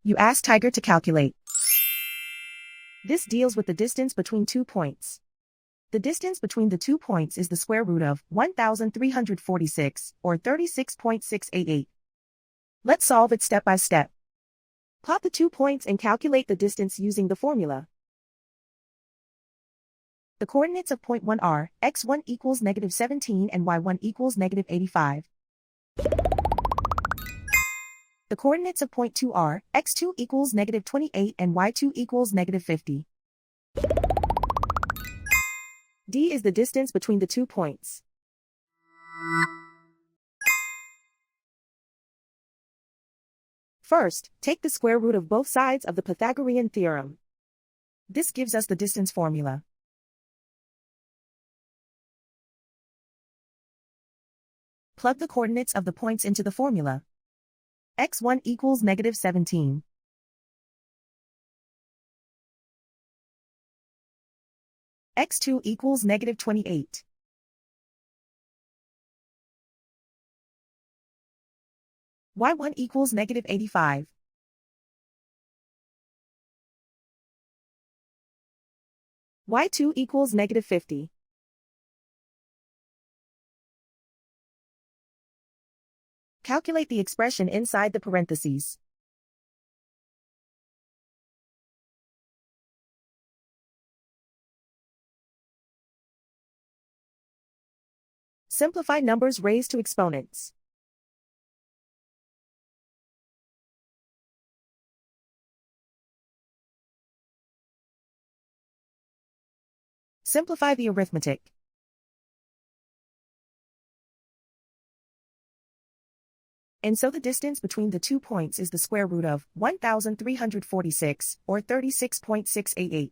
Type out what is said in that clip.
You ask Tiger to calculate. This deals with the distance between 2 points. The distance between the 2 points is the square root of 1,346, or 36.688. Let's solve it step by step. Plot the 2 points and calculate the distance using the formula. The coordinates of point 1 are x1 equals -17 and y1 equals -85. The coordinates of point 2 are x2 equals -28 and y2 equals -50. D is the distance between the 2 points. First, take the square root of both sides of the Pythagorean theorem. This gives us the distance formula. Plug the coordinates of the points into the formula. x1 equals -17. x2 equals -28. y1 equals -85. y2 equals -50. Calculate the expression inside the parentheses. Simplify numbers raised to exponents. Simplify the arithmetic. And so the distance between the 2 points is the square root of 1,346, or 36.688.